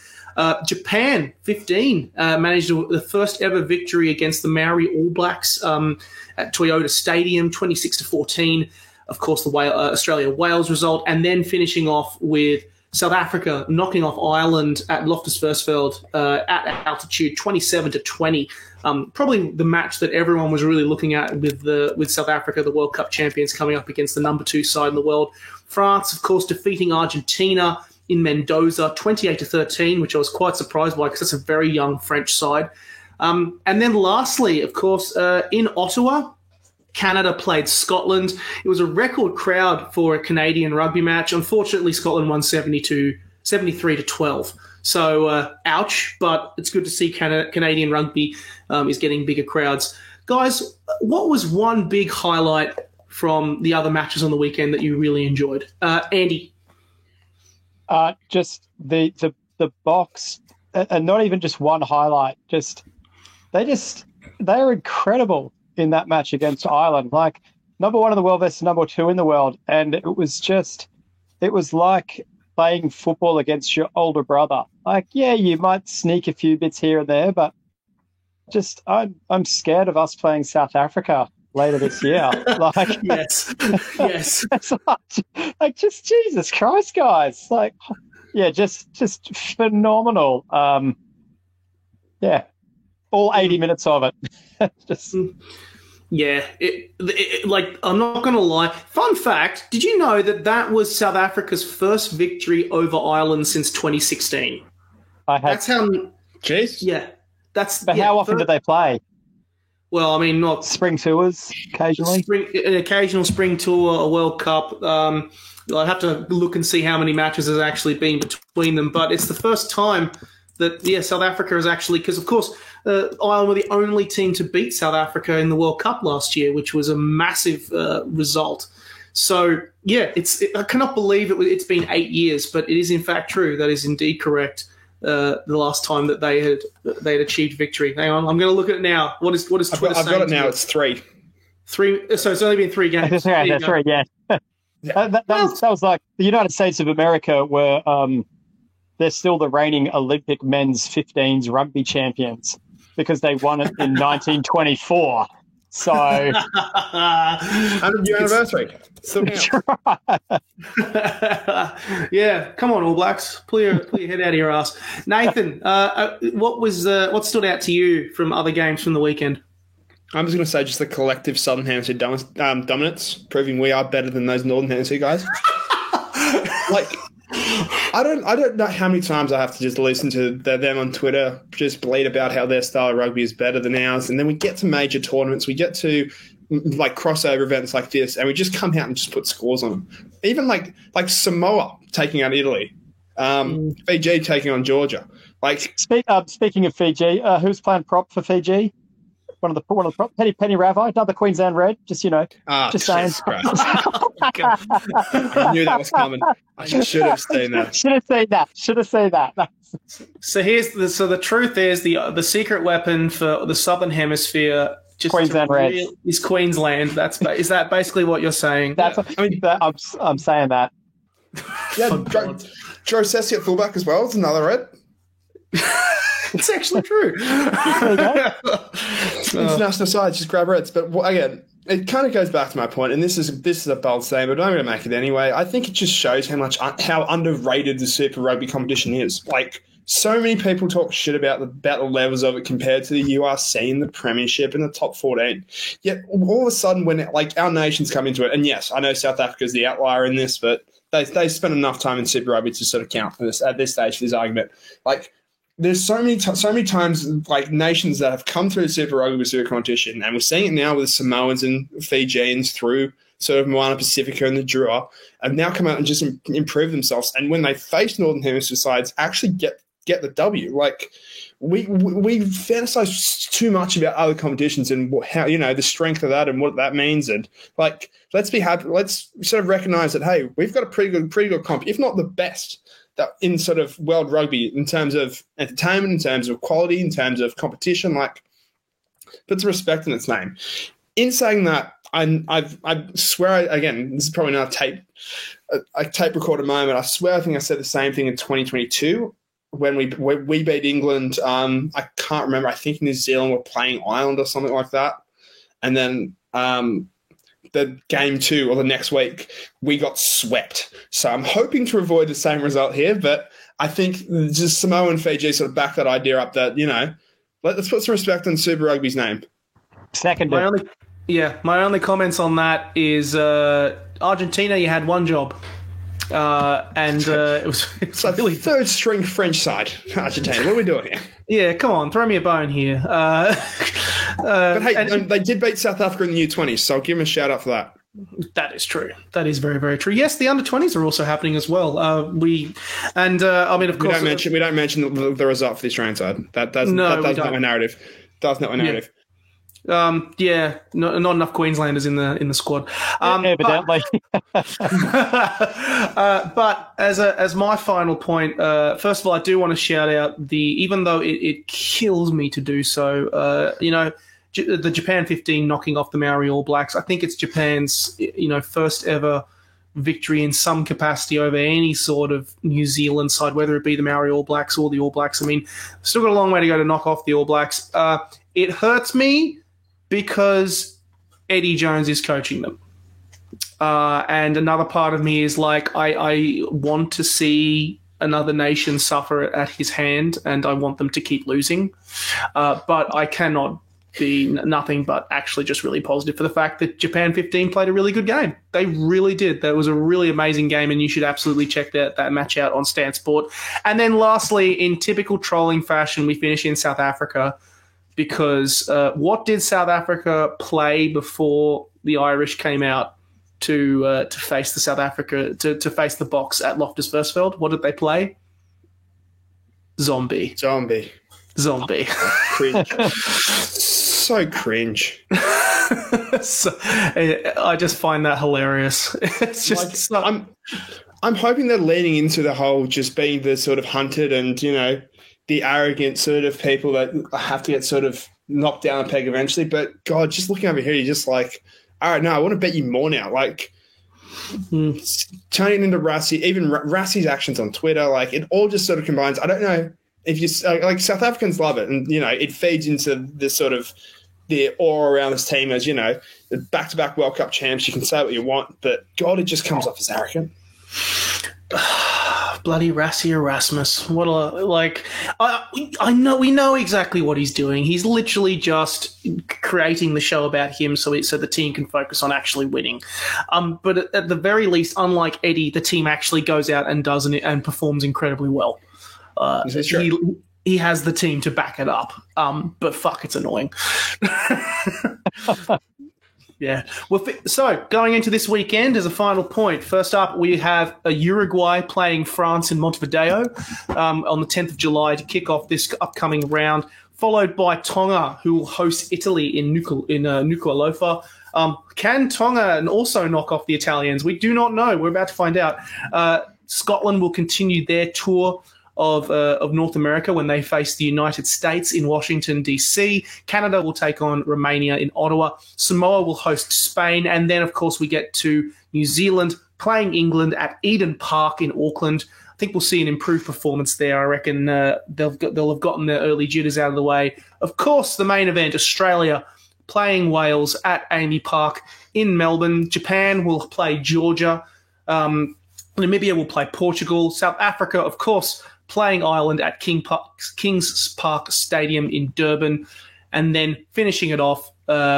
Japan, 15, managed the first ever victory against the Maori All Blacks at Toyota Stadium, 26-14. Of course, the Australia-Wales result, and then finishing off with South Africa knocking off Ireland at Loftus Versfeld at altitude, 27-20. Probably the match that everyone was really looking at with South Africa, the World Cup champions, coming up against the number 2 side in the world. France, of course, defeating Argentina in Mendoza, 28-13, which I was quite surprised by because that's a very young French side. And then lastly, of course, in Ottawa, Canada played Scotland. It was a record crowd for a Canadian rugby match. Unfortunately, Scotland won 73-12. So, ouch, but it's good to see Canadian rugby is getting bigger crowds. Guys, what was one big highlight from the other matches on the weekend that you really enjoyed? Andy? Just the Boks, and not even just one highlight. They are incredible in that match against Ireland. Like, number 1 in the world versus number 2 in the world. And it was like playing football against your older brother. Like, yeah, you might sneak a few bits here and there, but I'm scared of us playing South Africa later this year. Like, yes. It's like just Jesus Christ, guys. Like, yeah, just phenomenal. Yeah. All 80 minutes of it. Yeah, like, I'm not going to lie. Fun fact, did you know that was South Africa's first victory over Ireland since 2016? That's how... Jeez. Yeah. But how often do they play? Well, I mean, not... Spring tours, occasionally? An occasional spring tour, a World Cup. I'd have to look and see how many matches there's actually been between them. But it's the first time that, South Africa is actually... Because, of course... Ireland were the only team to beat South Africa in the World Cup last year, which was a massive result. So, yeah, I cannot believe it's been 8 years, but it is in fact true. That is indeed correct. The last time that they had achieved victory. Hang on, I'm going to look at it now. What is Twitter saying? I've got it now. It's 3. 3. So it's only been 3 games. That's right. Yeah. That was like the United States of America were. They're still the reigning Olympic men's 15s rugby champions, because they won it in 1924. So 100-year anniversary. Still yeah, come on, All Blacks, pull your head out of your ass. Nathan, what stood out to you from other games from the weekend? I'm just going to say just the collective Southern Hemisphere dominance, proving we are better than those Northern Hemisphere guys. Like, I don't know how many times I have to just listen to them on Twitter just bleat about how their style of rugby is better than ours, and then we get to major tournaments, we get to like crossover events like this, and we just come out and just put scores on them. Even like Samoa taking out Italy, Fiji taking on Georgia. Like, speaking of Fiji, who's playing prop for Fiji? One of the prop, Penny Ravai, another Queensland Red. Just just saying. I knew that was coming. I should have seen that. Should have seen that. So the truth is the secret weapon for the Southern Hemisphere. Just Queensland Red is Queensland. Is that basically what you're saying? I'm saying that. Yeah, Joe Sessi at fullback as well. It's another Red. It's actually true. International sides just grab Reds, but again, it kind of goes back to my point, and this is a bold statement, but I'm going to make it anyway. I think it just shows how underrated the Super Rugby competition is. Like, so many people talk shit about the levels of it compared to the URC and the Premiership and the top 14. Yet all of a sudden, when our nations come into it, and yes, I know South Africa's the outlier in this, but they spend enough time in Super Rugby to sort of count for this at this stage for this argument. Like, there's so many times like nations that have come through the Super Rugby Super competition, and we're seeing it now with Samoans and Fijians through sort of Moana Pacifica and the Drua, have now come out and just improve themselves. And when they face Northern Hemisphere sides, actually get the W. Like, we fantasize too much about other competitions and how, the strength of that and what that means. And like, let's be happy. Let's sort of recognize that, hey, we've got a pretty good comp, if not the best, that in sort of world rugby in terms of entertainment, in terms of quality, in terms of competition. Like, put some respect in its name. In saying that, I swear, again, this is probably not a tape recorded moment. I swear, I think I said the same thing in 2022. When we beat England, I can't remember. I think New Zealand were playing Ireland or something like that. And then the game 2 or the next week, we got swept. So I'm hoping to avoid the same result here. But I think just Samoa and Fiji sort of back that idea up that, let's put some respect on Super Rugby's name. Second. My only comments on that is Argentina, you had one job. It was like really third string French side. Argentina, what are we doing here? Yeah, come on, throw me a bone here. But hey, they did beat South Africa in the U20s, so I'll give them a shout out for that. That is true. That is very, very true. Yes, the under-20s are also happening as well. Of course, we don't mention the result for the Australian side. That doesn't help my narrative. Does not my narrative. Yeah. Not enough Queenslanders in the squad. Evidently. But as my final point, first of all, I do want to shout out even though it kills me to do so, the Japan 15 knocking off the Maori All Blacks. I think it's Japan's first ever victory in some capacity over any sort of New Zealand side, whether it be the Maori All Blacks or the All Blacks. I mean, still got a long way to go to knock off the All Blacks. It hurts me because Eddie Jones is coaching them. And another part of me is like, I want to see another nation suffer at his hand, and I want them to keep losing. But I cannot be nothing but actually just really positive for the fact that Japan 15 played a really good game. They really did. That was a really amazing game, and you should absolutely check that match out on Stan Sport. And then lastly, in typical trolling fashion, we finish in South Africa, because what did South Africa play before the Irish came out to face the South Africa to face the Boks at Loftus Versfeld? What did they play? Zombie. Cringe. So cringe. So, I just find that hilarious. It's just I'm hoping they're leaning into the whole just being the sort of hunted and the arrogant sort of people that have to get sort of knocked down a peg eventually. But God, just looking over here, you're just like, all right, no, I want to bet you more now. Like, turning into Rassie, even Rassie's actions on Twitter, like it all just sort of combines. I don't know if you like South Africans love it, and it feeds into this sort of the aura around this team as the back-to-back World Cup champs. You can say what you want, but God, it just comes off as arrogant. Bloody Rassie Erasmus. What I know, we know exactly what he's doing. He's literally just creating the show about him so the team can focus on actually winning. But at the very least, unlike Eddie, the team actually goes out and does it and performs incredibly well. He has the team to back it up. But fuck, it's annoying. Yeah. Well, so going into this weekend as a final point, first up we have Uruguay playing France in Montevideo on the 10th of July to kick off this upcoming round, followed by Tonga, who will host Italy in Nuku'alofa. Can Tonga also knock off the Italians? We do not know. We're about to find out. Scotland will continue their tour of North America when they face the United States in Washington, D.C. Canada will take on Romania in Ottawa. Samoa will host Spain. And then, of course, we get to New Zealand playing England at Eden Park in Auckland. I think we'll see an improved performance there. I reckon they'll have gotten their early jitters out of the way. Of course, the main event, Australia playing Wales at Amy Park in Melbourne. Japan will play Georgia. Namibia will play Portugal. South Africa, of course, playing Ireland at Kings Park Stadium in Durban. And then finishing it off,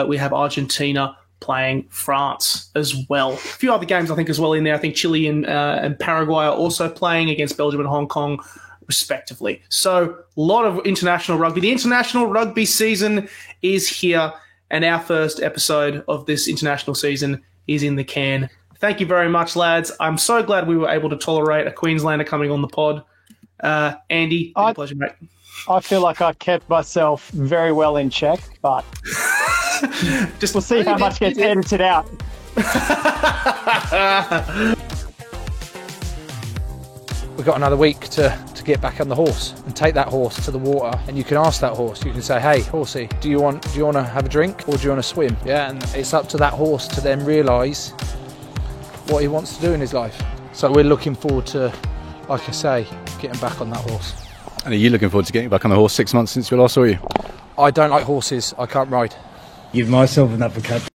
we have Argentina playing France as well. A few other games, I think, as well in there. I think Chile and Paraguay are also playing against Belgium and Hong Kong, respectively. So a lot of international rugby. The international rugby season is here, and our first episode of this international season is in the can. Thank you very much, lads. I'm so glad we were able to tolerate a Queenslander coming on the pod. Andy, it's a pleasure, mate. I feel like I kept myself very well in check, but we'll see how much gets edited out. We've got another week to get back on the horse and take that horse to the water, and you can ask that horse, you can say, hey horsey, do you want to have a drink or do you want to swim? Yeah, and it's up to that horse to then realise what he wants to do in his life. So we're looking forward to, like I say, getting back on that horse. And are you looking forward to getting back on the horse 6 months since we last saw you? I don't like horses, I can't ride. Give myself an uppercut.